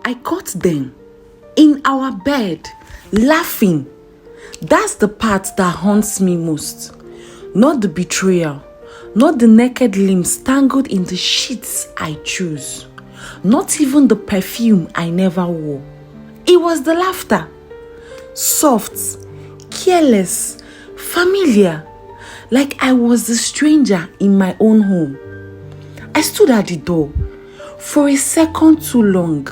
I caught them in our bed, laughing. That's the part that haunts me most. Not the betrayal, not the naked limbs tangled in the sheets I choose, not even the perfume I never wore. It was the laughter. Soft, careless, familiar, like I was the stranger in my own home. I stood at the door for a second too long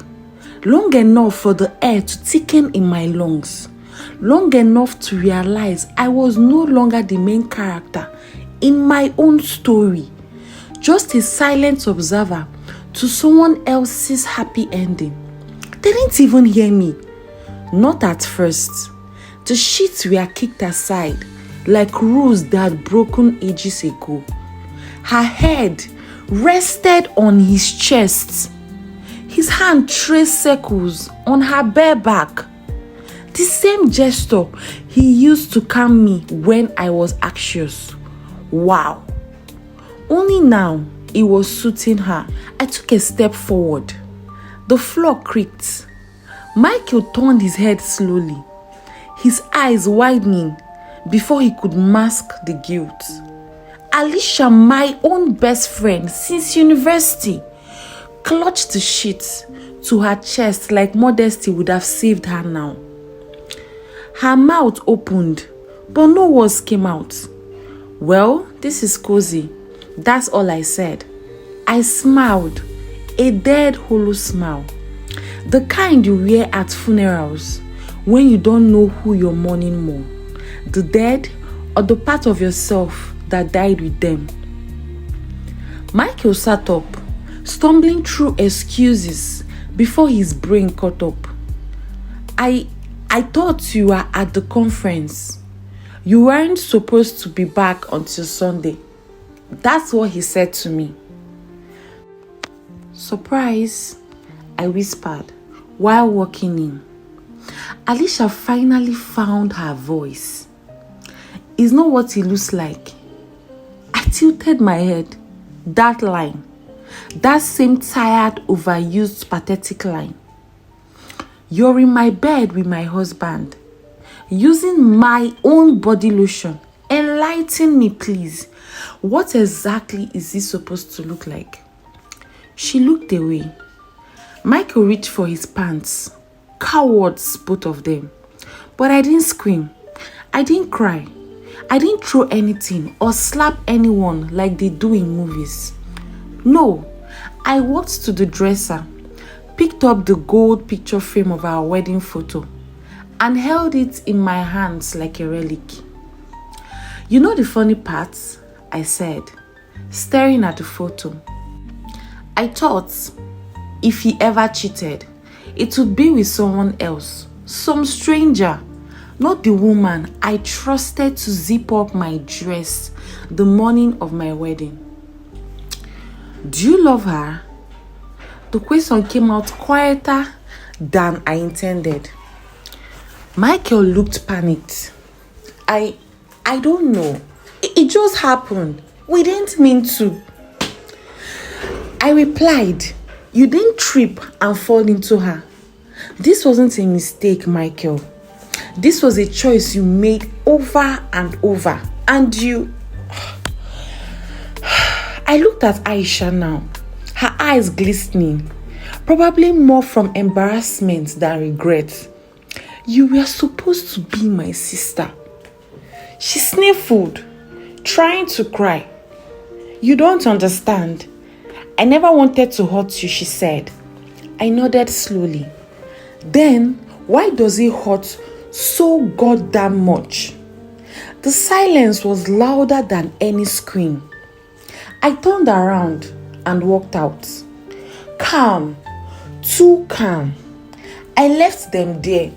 enough for the air to thicken in my lungs, long enough to realize I was no longer the main character in my own story, just a silent observer to someone else's happy ending. They didn't even hear me. Not at first. The sheets were kicked aside like rules that had broken ages ago. Her head rested on his chest. His hand traced circles on her bare back. The same gesture he used to calm me when I was anxious. Wow. Only now it was suiting her. I took a step forward. The floor creaked. Michael turned his head slowly, his eyes widening before he could mask the guilt. Alicia, my own best friend since university, clutched the sheet to her chest like modesty would have saved her now. Her mouth opened, but no words came out. Well, this is cozy. That's all I said. I smiled, a dead, hollow smile. The kind you wear at funerals when you don't know who you're mourning more, the dead or the part of yourself that died with them. Michael sat up, stumbling through excuses before his brain caught up. I thought you were at the conference. You weren't supposed to be back until Sunday. That's what he said to me. Surprise, I whispered while walking in. Alicia finally found her voice. It's not what he looks like. I tilted my head. That line. That same tired, overused, pathetic line. You're in my bed with my husband, using my own body lotion. Enlighten me, please. What exactly is this supposed to look like? She looked away. Michael reached for his pants. Cowards, both of them. But I didn't scream. I didn't cry. I didn't throw anything or slap anyone like they do in movies. No, I walked to the dresser, picked up the gold picture frame of our wedding photo, and held it in my hands like a relic. You know the funny part? I said, staring at the photo. I thought, if he ever cheated, it would be with someone else, some stranger, not the woman I trusted to zip up my dress the morning of my wedding. Do you love her? The question came out quieter than I intended. Michael looked panicked. I don't know. It just happened. We didn't mean to. I replied, you didn't trip and fall into her. This wasn't a mistake, Michael. This was a choice you made over and over. And you... I looked at Aisha now, her eyes glistening, probably more from embarrassment than regret. You were supposed to be my sister. She sniffled, trying to cry. You don't understand. I never wanted to hurt you, she said. I nodded slowly. Then, why does it hurt so goddamn much? The silence was louder than any scream. I turned around and walked out. Calm, too calm. I left them there,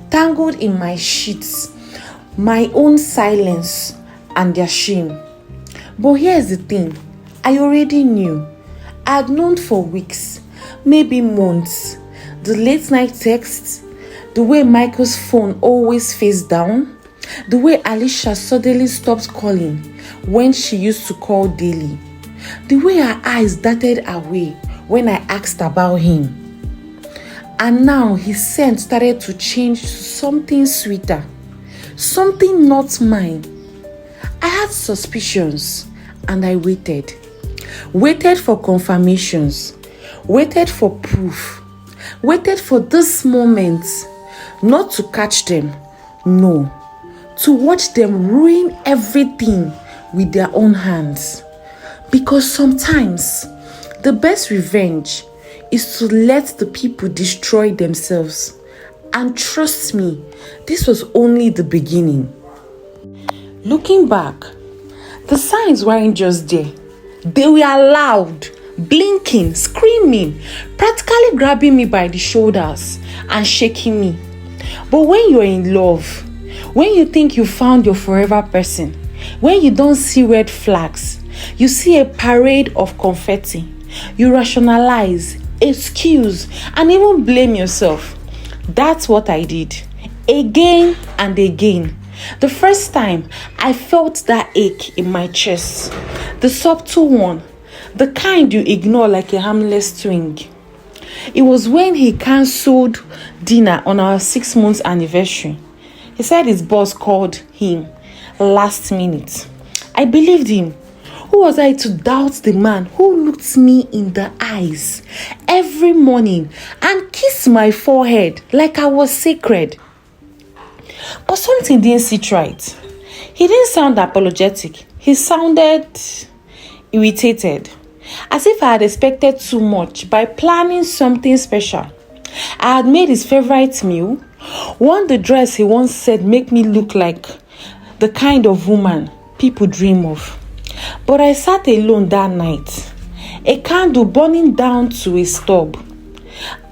tangled in my sheets, my own silence and their shame. But here's the thing, I already knew. I had known for weeks, maybe months. The late night texts, the way Michael's phone always face down, the way Alicia suddenly stopped calling when she used to call daily, the way her eyes darted away when I asked about him. And now his scent started to change to something sweeter, something not mine. I had suspicions and I waited. Waited for confirmations, waited for proof, waited for this moment, not to catch them, no, to watch them ruin everything with their own hands. Because sometimes the best revenge is to let the people destroy themselves. And trust me, this was only the beginning. Looking back, the signs weren't just there. They were loud, blinking, screaming, practically grabbing me by the shoulders and shaking me. But when you're in love, when you think you found your forever person, when you don't see red flags, you see a parade of confetti, you rationalize, excuse, and even blame yourself. That's what I did. Again and again. The first time, I felt that ache in my chest. The subtle one. The kind you ignore like a harmless twin. It was when he cancelled dinner on our 6 months anniversary. He said his boss called him last minute. I believed him. Who was I to doubt the man who looked me in the eyes every morning and kissed my forehead like I was sacred? But something didn't sit right. He didn't sound apologetic. He sounded irritated, as if I had expected too much by planning something special. I had made his favorite meal, worn the dress he once said make me look like the kind of woman people dream of. But I sat alone that night, a candle burning down to a stub,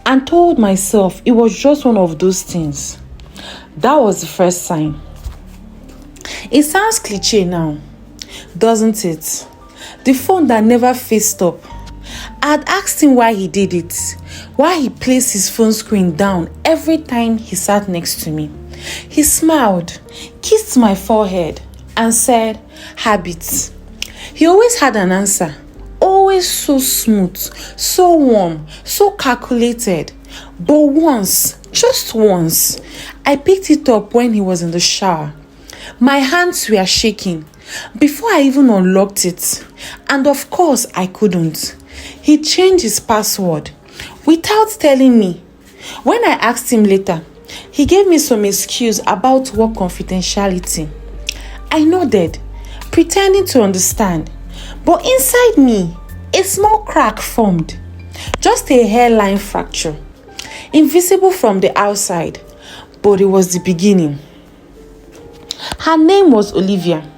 and told myself it was just one of those things. That was the first sign. It sounds cliche now, doesn't it? The phone that never faced up. I had asked him why he did it, why he placed his phone screen down every time he sat next to me. He smiled, kissed my forehead, and said, habits. He always had an answer, always so smooth, so warm, so calculated. But once, just once, I picked it up when he was in the shower. My hands were shaking before I even unlocked it. And of course, I couldn't. He changed his password without telling me. When I asked him later, he gave me some excuse about work confidentiality. I nodded, pretending to understand. But inside me, a small crack formed. Just a hairline fracture. Invisible from the outside, but it was the beginning. Her name was Olivia.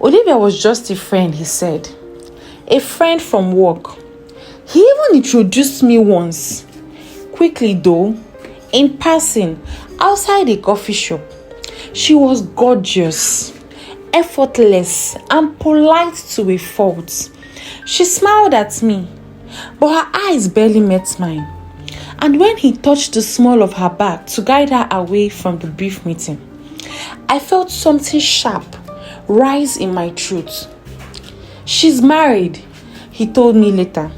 Olivia was just a friend, he said. A friend from work. He even introduced me once. Quickly though, in passing, outside a coffee shop. She was gorgeous, effortless, and polite to a fault. She smiled at me, but her eyes barely met mine. And when he touched the small of her back to guide her away from the brief meeting, I felt something sharp rise in my throat. She's married, he told me later,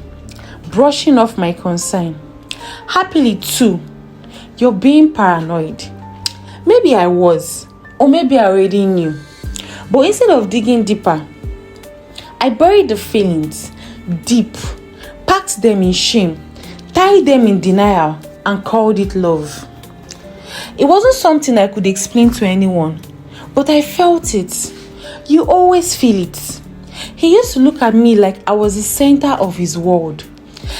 brushing off my concern. Happily too. You're being paranoid. Maybe I was, or maybe I already knew. But instead of digging deeper, I buried the feelings deep, packed them in shame, tied them in denial, and called it love. It wasn't something I could explain to anyone, but I felt it. You always feel it. He used to look at me like I was the center of his world,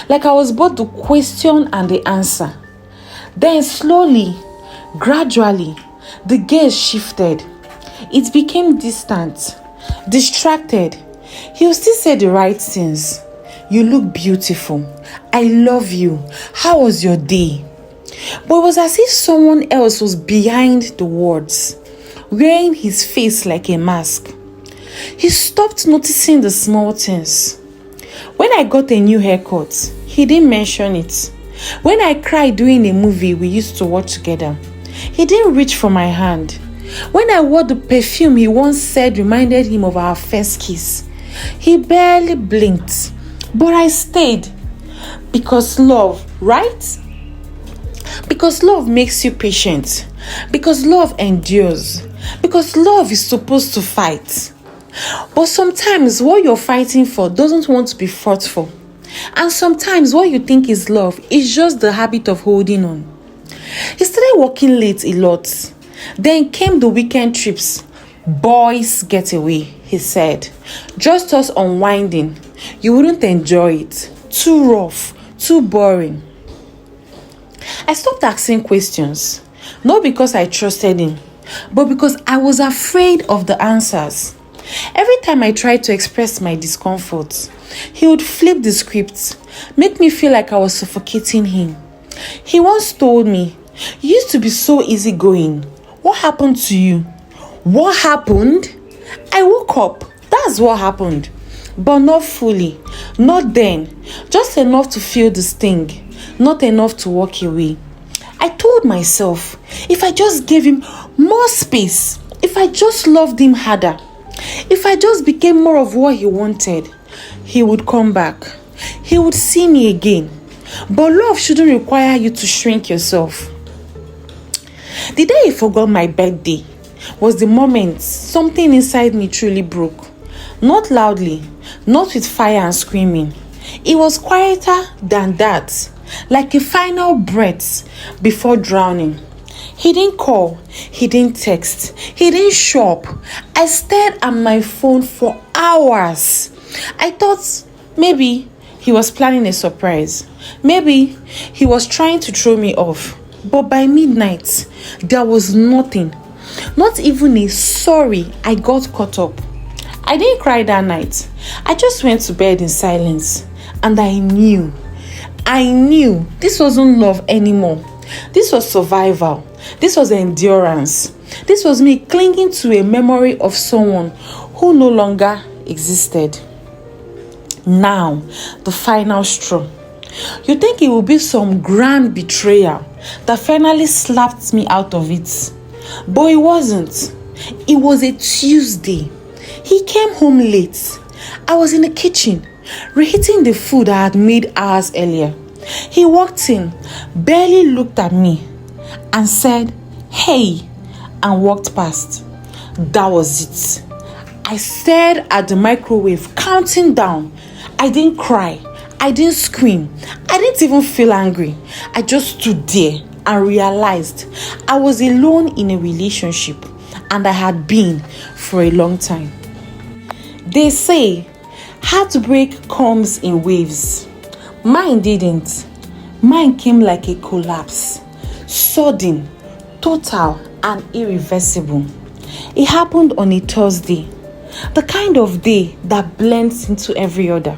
like I was both the question and the answer. Then slowly, gradually, the gaze shifted. It became distant, distracted. He would still say the right things. You look beautiful. I love you. How was your day? But it was as if someone else was behind the words, wearing his face like a mask. He stopped noticing the small things. When I got a new haircut, he didn't mention it. When I cried during a movie we used to watch together, he didn't reach for my hand. When I wore the perfume he once said reminded him of our first kiss, he barely blinked. But I stayed. Because love, right? Because love makes you patient. Because love endures. Because love is supposed to fight. But sometimes what you're fighting for doesn't want to be fought for. And sometimes what you think is love is just the habit of holding on. He started working late a lot. Then came the weekend trips. Boys get away, he said. Just us unwinding. You wouldn't enjoy it. Too rough, too boring. I stopped asking questions. Not because I trusted him, but because I was afraid of the answers. Every time I tried to express my discomfort, he would flip the script, make me feel like I was suffocating him. He once told me, "You used to be so easygoing. What happened to you?" What happened? I woke up. That's what happened. But not fully. Not then. Just enough to feel the sting. Not enough to walk away. I told myself, if I just gave him more space, if I just loved him harder, if I just became more of what he wanted, he would come back. He would see me again. But love shouldn't require you to shrink yourself. The day he forgot my birthday was the moment something inside me truly broke. Not loudly, not with fire and screaming. It was quieter than that, like a final breath before drowning. He didn't call, he didn't text, he didn't show up. I stared at my phone for hours. I thought maybe he was planning a surprise. Maybe he was trying to throw me off. But by midnight, there was nothing. Not even a sorry. I got caught up. I didn't cry that night. I just went to bed in silence. And I knew this wasn't love anymore. This was survival. This was endurance. This was me clinging to a memory of someone who no longer existed. Now, the final straw. You think it will be some grand betrayal that finally slapped me out of it. But it wasn't. It was a Tuesday. He came home late. I was in the kitchen, reheating the food I had made hours earlier. He walked in, barely looked at me, and said, "Hey," and walked past. That was it. I stared at the microwave, counting down. I didn't cry. I didn't scream. I didn't even feel angry. I just stood there and realized I was alone in a relationship, and I had been for a long time. They say heartbreak comes in waves. Mine didn't. Mine came like a collapse. Sudden, total, and irreversible. It happened on a Thursday. The kind of day that blends into every other.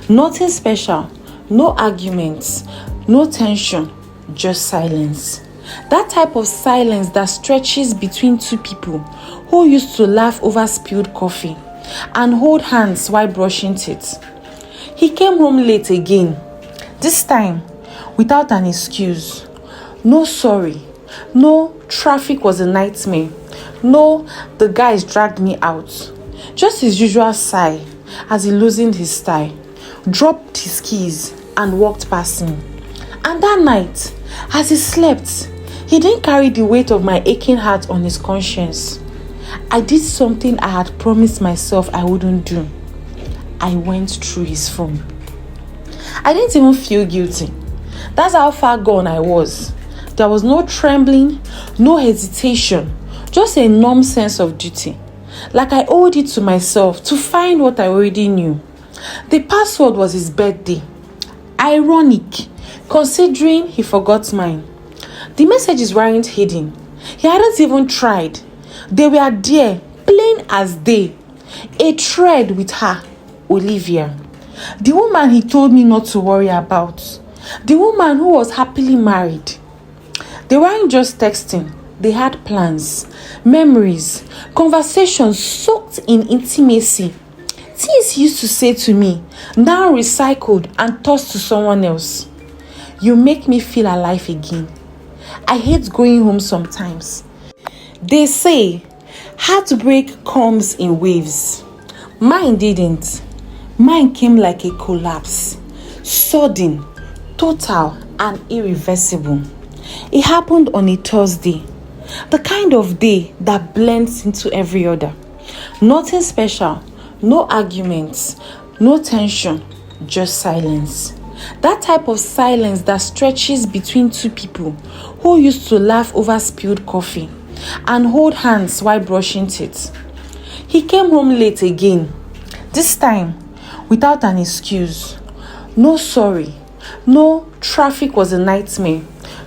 Nothing special, no arguments, no tension, just silence. That type of silence that stretches between two people who used to laugh over spilled coffee and hold hands while brushing teeth. He came home late again, this time without an excuse. No sorry, no traffic was a nightmare, no the guys dragged me out. Just his usual sigh as he loosened his tie, dropped his keys and walked past me. And that night, as he slept, he didn't carry the weight of my aching heart on his conscience. I did something I had promised myself I wouldn't do. I went through his phone. I didn't even feel guilty. That's how far gone I was. There was no trembling, no hesitation, just a numb sense of duty. Like I owed it to myself to find what I already knew. The password was his birthday. Ironic, considering he forgot mine. The messages weren't hidden. He hadn't even tried. They were there, plain as day. A thread with her, Olivia. The woman he told me not to worry about. The woman who was happily married. They weren't just texting. They had plans, memories, conversations soaked in intimacy. Things he used to say to me, now recycled and tossed to someone else. You make me feel alive again. I hate going home sometimes. They say heartbreak comes in waves. Mine didn't. Mine came like a collapse. Sudden, total, and irreversible. It happened on a Thursday, the kind of day that blends into every other. Nothing special, no arguments, no tension, just silence. That type of silence that stretches between two people who used to laugh over spilled coffee and hold hands while brushing teeth. He came home late again, this time without an excuse. No sorry, no traffic was a nightmare,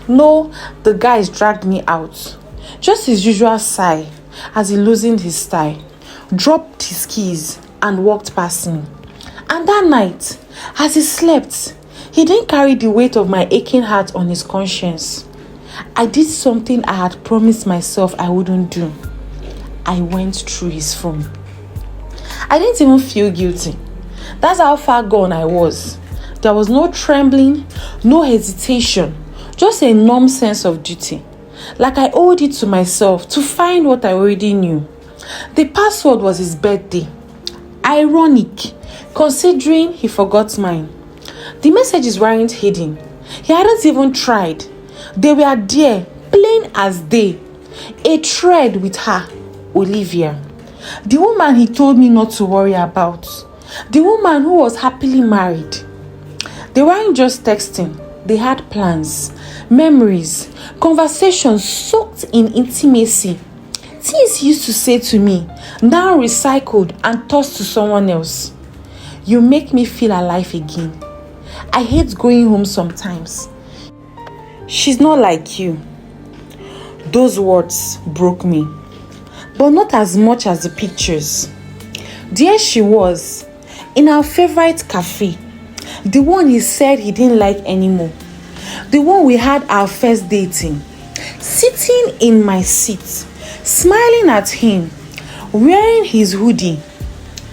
no the guys dragged me out. Just his usual sigh as he loosened his tie, dropped his keys and walked past me. And that night, as he slept, he didn't carry the weight of my aching heart on his conscience. I did something I had promised myself I wouldn't do. I went through his phone. I didn't even feel guilty. That's how far gone I was. There was no trembling, no hesitation, just a numb sense of duty. Like I owed it to myself to find what I already knew. The password was his birthday. Ironic, considering he forgot mine. The messages weren't hidden. He hadn't even tried. They were there, plain as day. A thread with her, Olivia. The woman he told me not to worry about. The woman who was happily married. They weren't just texting. They had plans, memories, conversations soaked in intimacy. Things he used to say to me, now recycled and tossed to someone else. You make me feel alive again. I hate going home sometimes. She's not like you. Those words broke me, but not as much as the pictures. There she was, in our favorite cafe, the one he said he didn't like anymore, the one we had our first date in, sitting in my seat, smiling at him, wearing his hoodie.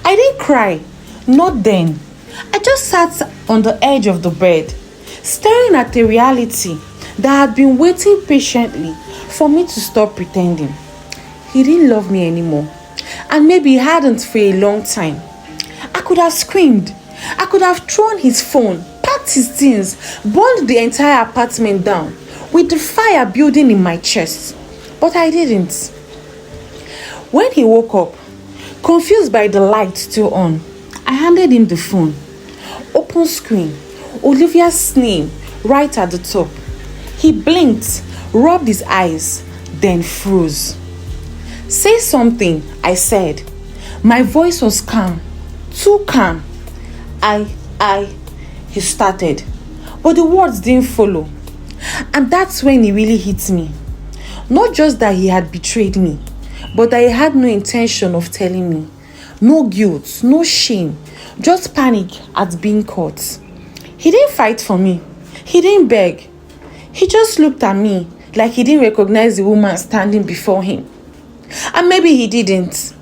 I didn't cry, not then. I just sat on the edge of the bed, staring at a reality that had been waiting patiently for me to stop pretending. He didn't love me anymore, and maybe he hadn't for a long time. I could have screamed. I could have thrown his phone, packed his things, burned the entire apartment down with the fire building in my chest. But I didn't. When he woke up, confused by the light still on, I handed him the phone. Open screen, Olivia's name right at the top. He blinked, rubbed his eyes, then froze. Say something, I said. My voice was calm, too calm. He started, but the words didn't follow. And that's when he really hit me. Not just that he had betrayed me, but that he had no intention of telling me. No guilt, no shame, just panic at being caught. He didn't fight for me. He didn't beg. He just looked at me like he didn't recognize the woman standing before him. And maybe he didn't.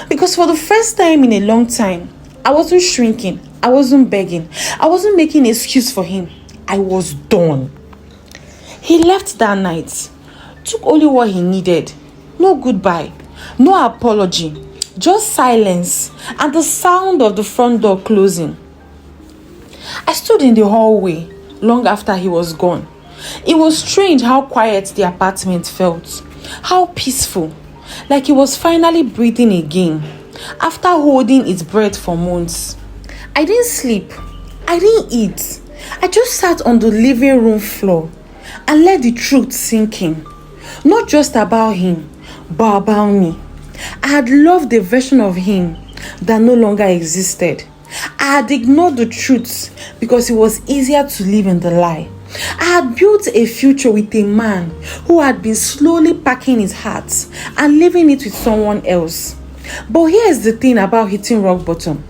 Because for the first time in a long time, I wasn't shrinking. I wasn't begging. I wasn't making an excuse for him. I was done. He left that night. Took only what he needed. No goodbye. No apology. Just silence and the sound of the front door closing. I stood in the hallway long after he was gone. It was strange how quiet the apartment felt. How peaceful. Like he was finally breathing again after holding its breath for months. I didn't sleep. I didn't eat. I just sat on the living room floor and let the truth sink in. Not just about him, but about me. I had loved a version of him that no longer existed. I had ignored the truth because it was easier to live in the lie. I had built a future with a man who had been slowly packing his heart and leaving it with someone else. But here's the thing about hitting rock bottom.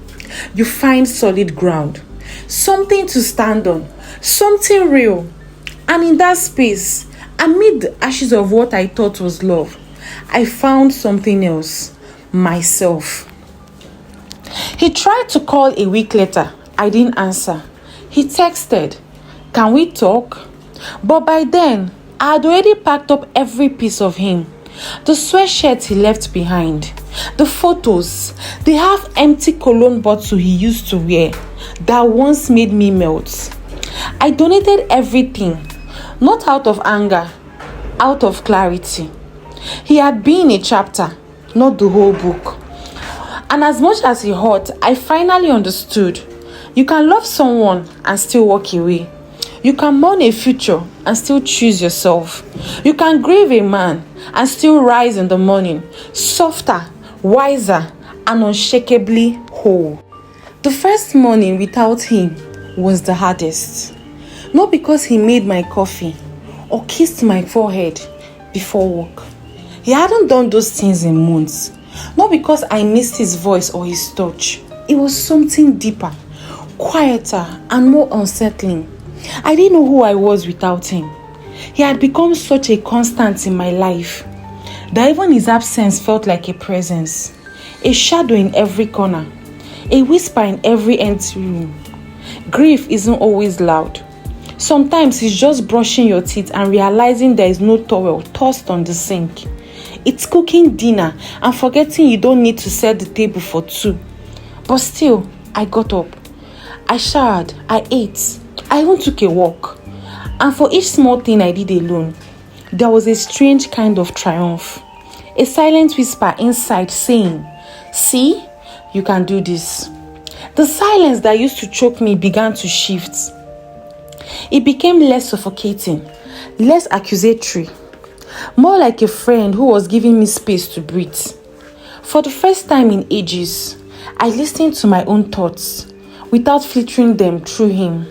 You find solid ground, something to stand on, something real. And in that space, amid the ashes of what I thought was love, I found something else, myself. He tried to call a week later. I didn't answer. He texted, "Can we talk?" But by then, I had already packed up every piece of him. The sweatshirt he left behind, the photos, the half-empty cologne bottle he used to wear that once made me melt. I donated everything. Not out of anger, out of clarity. He had been a chapter, not the whole book. And as much as it hurt, I finally understood. You can love someone and still walk away. You can mourn a future and still choose yourself. You can grieve a man and still rise in the morning, softer, wiser, and unshakably whole. The first morning without him was the hardest. Not because he made my coffee or kissed my forehead before work. He hadn't done those things in months. Not because I missed his voice or his touch. It was something deeper, quieter, and more unsettling. I didn't know who I was without him. He had become such a constant in my life that even his absence felt like a presence, a shadow in every corner, a whisper in every empty room. Grief isn't always loud. Sometimes it's just brushing your teeth and realizing there is no towel tossed on the sink. It's cooking dinner and forgetting you don't need to set the table for two. But still, I got up. I showered, I ate, I even took a walk. And for each small thing I did alone, there was a strange kind of triumph. A silent whisper inside saying, "See, you can do this." The silence that used to choke me began to shift. It became less suffocating, less accusatory, more like a friend who was giving me space to breathe. For the first time in ages, I listened to my own thoughts without filtering them through him.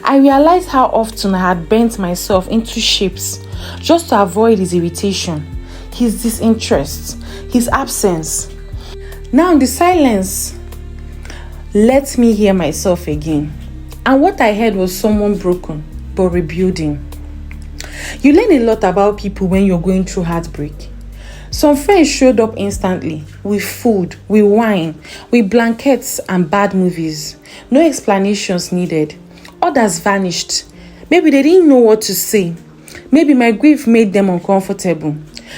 I realized how often I had bent myself into shapes just to avoid his irritation, his disinterest, his absence. Now the silence let me hear myself again. And what I heard was someone broken, but rebuilding. You learn a lot about people when you're going through heartbreak. Some friends showed up instantly, with food, with wine, with blankets and bad movies. No explanations needed. Others vanished. Maybe they didn't know what to say. Maybe my grief made them uncomfortable.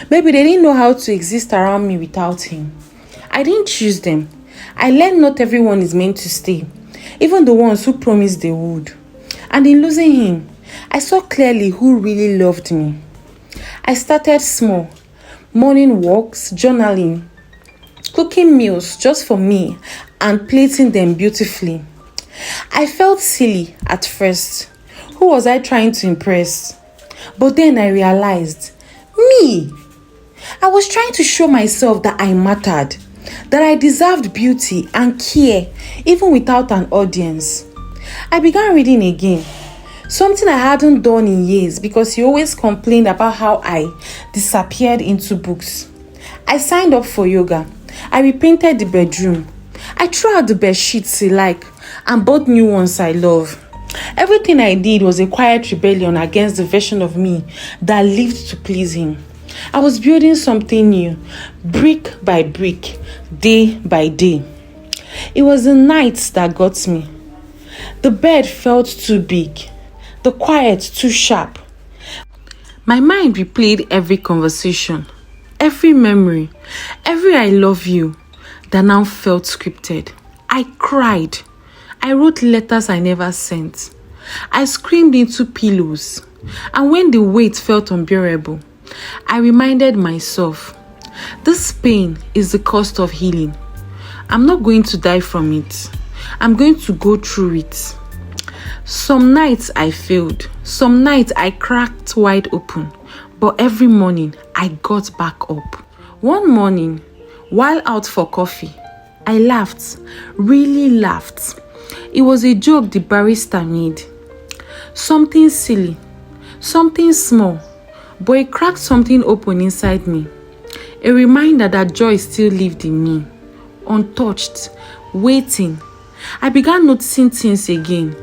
Maybe they didn't know how to exist around me without him. I didn't choose them. I learned not everyone is meant to stay, even the ones who promised they would. And in losing him, I saw clearly who really loved me. I started small, morning walks, journaling, cooking meals just for me and plating them beautifully. I felt silly at first. Who was I trying to impress? But then I realized, me! I was trying to show myself that I mattered, that I deserved beauty and care even without an audience. I began reading again, something I hadn't done in years because he always complained about how I disappeared into books. I signed up for yoga. I repainted the bedroom. I threw out the bed sheets I like and bought new ones I love. Everything I did was a quiet rebellion against the version of me that lived to please him. I was building something new, brick by brick, day by day. It was the nights that got me. The bed felt too big, the quiet too sharp. My mind replayed every conversation, every memory, every "I love you" that now felt scripted. I cried. I wrote letters I never sent. I screamed into pillows. And when the weight felt unbearable, I reminded myself, this pain is the cost of healing. I'm not going to die from it. I'm going to go through it. Some nights I failed. Some nights I cracked wide open. But every morning I got back up. One morning, while out for coffee, I laughed, really laughed. It was a joke the barista made. Something silly, something small, but it cracked something open inside me. A reminder that joy still lived in me, untouched, waiting. I began noticing things again.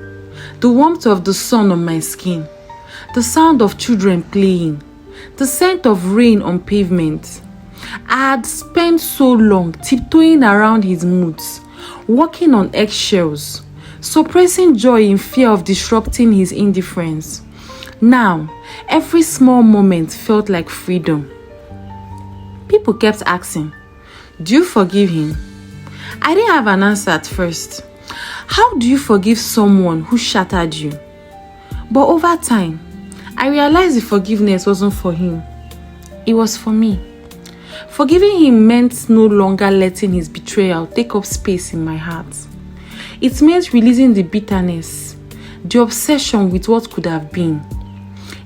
The warmth of the sun on my skin, the sound of children playing, the scent of rain on pavement. I had spent so long tiptoeing around his moods, walking on eggshells, suppressing joy in fear of disrupting his indifference. Now, every small moment felt like freedom. People kept asking, "Do you forgive him?" I didn't have an answer at first. How do you forgive someone who shattered you? But over time, I realized the forgiveness wasn't for him. It was for me. Forgiving him meant no longer letting his betrayal take up space in my heart. It meant releasing the bitterness, the obsession with what could have been.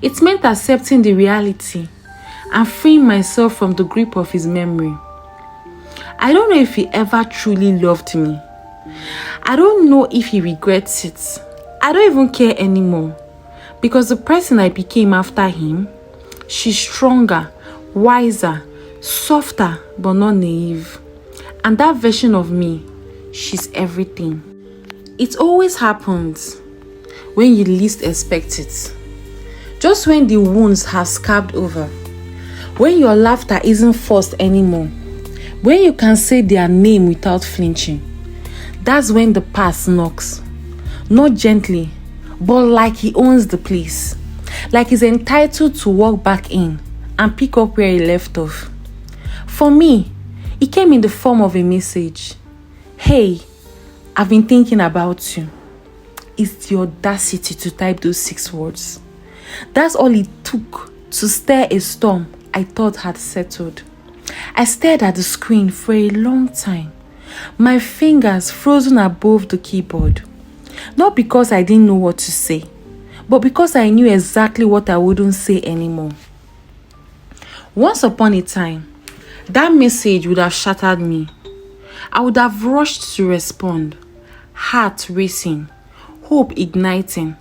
It meant accepting the reality and freeing myself from the grip of his memory. I don't know if he ever truly loved me. I don't know if he regrets it. I don't even care anymore, because the person I became after him, she's stronger, wiser, softer, but not naive. And that version of me, she's everything. It always happens when you least expect it. Just when the wounds have scabbed over. When your laughter isn't forced anymore. When you can say their name without flinching. That's when the past knocks. Not gently, but like he owns the place. Like he's entitled to walk back in and pick up where he left off. For me, it came in the form of a message. Hey, I've been thinking about you. It's the audacity to type those 6 words. That's all it took to stir a storm I thought had settled. I stared at the screen for a long time, my fingers frozen above the keyboard. Not because I didn't know what to say, but because I knew exactly what I wouldn't say anymore. Once upon a time, that message would have shattered me. I would have rushed to respond, heart racing, hope igniting.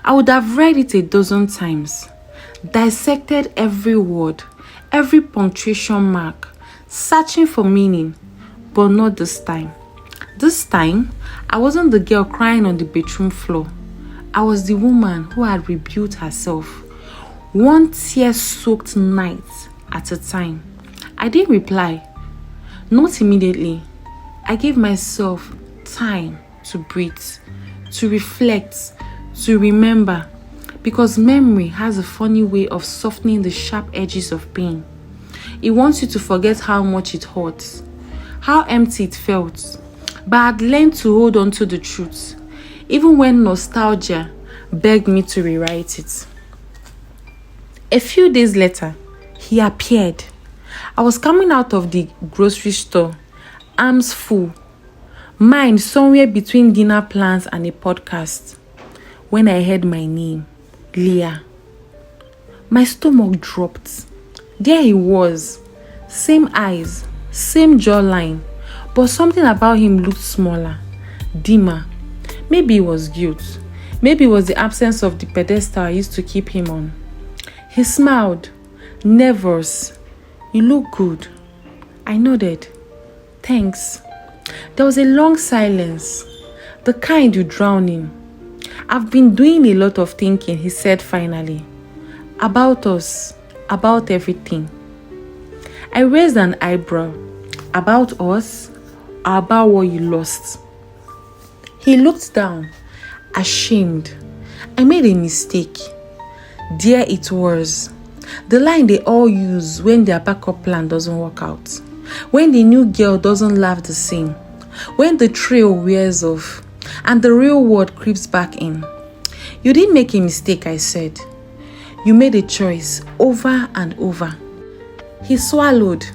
I would have read it a dozen times, dissected every word, every punctuation mark, searching for meaning, but not this time. This time, I wasn't the girl crying on the bedroom floor. I was the woman who had rebuked herself, one tear-soaked night at a time. I didn't reply, not immediately. I gave myself time to breathe, to reflect, to remember, because memory has a funny way of softening the sharp edges of pain. It wants you to forget how much it hurts, how empty it felt, but I had learned to hold on to the truth, even when nostalgia begged me to rewrite it. A few days later, he appeared. I was coming out of the grocery store, arms full, mind somewhere between dinner plans and a podcast, when I heard my name, Leah. My stomach dropped. There he was, same eyes, same jawline, but something about him looked smaller, dimmer. Maybe it was guilt. Maybe it was the absence of the pedestal I used to keep him on. He smiled, nervous. You look good. I nodded. Thanks. There was a long silence, the kind you drown in. I've been doing a lot of thinking, he said finally. About us, about everything. I raised an eyebrow. About us, or about what you lost? He looked down, ashamed. I made a mistake. There it was. The line they all use when their backup plan doesn't work out. When the new girl doesn't laugh the same. When the trail wears off and the real world creeps back in. You didn't make a mistake, I said. You made a choice over and over. He swallowed.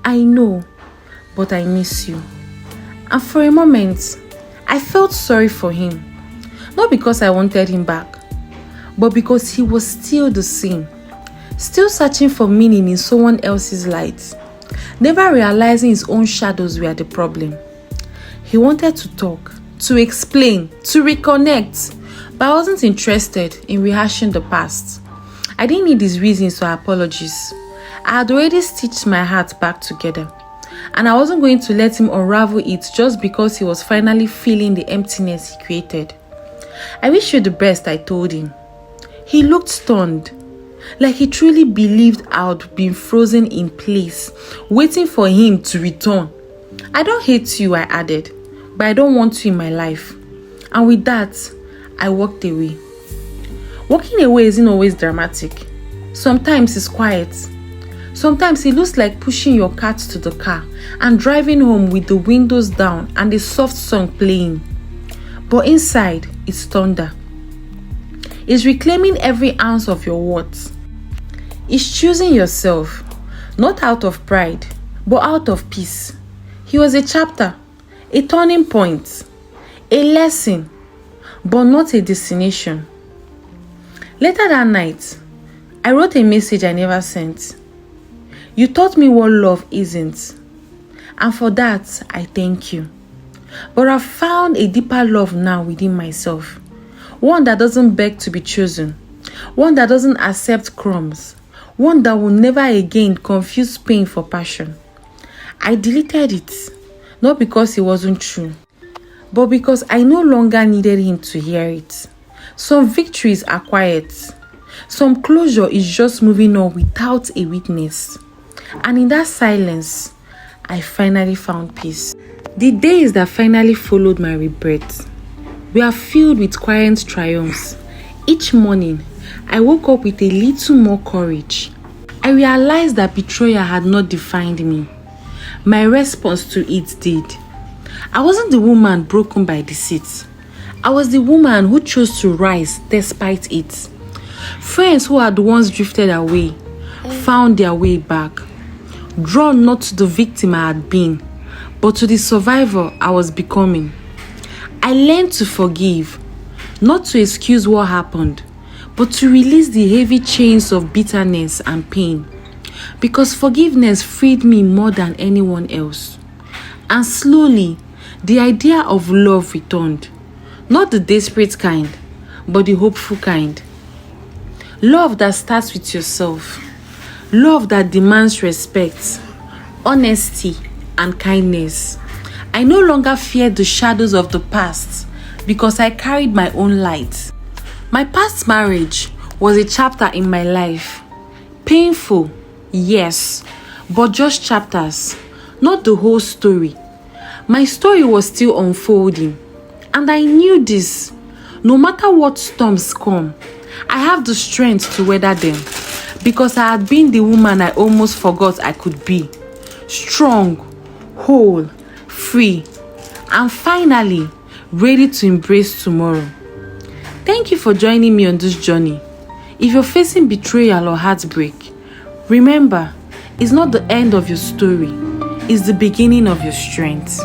I know, but I miss you. And for a moment, I felt sorry for him. Not because I wanted him back, but because he was still the same. Still searching for meaning in someone else's light. Never realizing his own shadows were the problem. He wanted to talk, to explain, to reconnect, but I wasn't interested in rehashing the past. I didn't need his reasons or apologies. I had already stitched my heart back together, and I wasn't going to let him unravel it just because he was finally feeling the emptiness he created. I wish you the best, I told him. He looked stunned, like he truly believed I'd been frozen in place, waiting for him to return. I don't hate you, I added, but I don't want you in my life. And with that, I walked away. Walking away isn't always dramatic. Sometimes it's quiet. Sometimes it looks like pushing your cat to the car and driving home with the windows down and a soft song playing. But inside, it's thunder. It's reclaiming every ounce of your worth. It's choosing yourself, not out of pride, but out of peace. He was a chapter, a turning point, a lesson, but not a destination. Later that night, I wrote a message I never sent. You taught me what love isn't, and for that, I thank you. But I've found a deeper love now within myself. One that doesn't beg to be chosen. One that doesn't accept crumbs. One that will never again confuse pain for passion. I deleted it, not because it wasn't true, but because I no longer needed him to hear it. Some victories are quiet. Some closure is just moving on without a witness. And in that silence, I finally found peace. The days that finally followed my rebirth were filled with quiet triumphs. Each morning, I woke up with a little more courage. I realized that betrayal had not defined me. My response to it did. I wasn't the woman broken by deceit. I was the woman who chose to rise despite it. Friends who had once drifted away found their way back, drawn not to the victim I had been, but to the survivor I was becoming. I learned to forgive, not to excuse what happened, but to release the heavy chains of bitterness and pain, because forgiveness freed me more than anyone else. And slowly, the idea of love returned, not the desperate kind, but the hopeful kind. Love that starts with yourself, love that demands respect, honesty, and kindness. I no longer feared the shadows of the past because I carried my own light. My past marriage was a chapter in my life. Painful, yes, but just chapters, not the whole story. My story was still unfolding, and I knew this. No matter what storms come, I have the strength to weather them because I had been the woman I almost forgot I could be. Strong, whole, free, and finally ready to embrace tomorrow. Thank you for joining me on this journey. If you're facing betrayal or heartbreak, remember, it's not the end of your story, it's the beginning of your strength.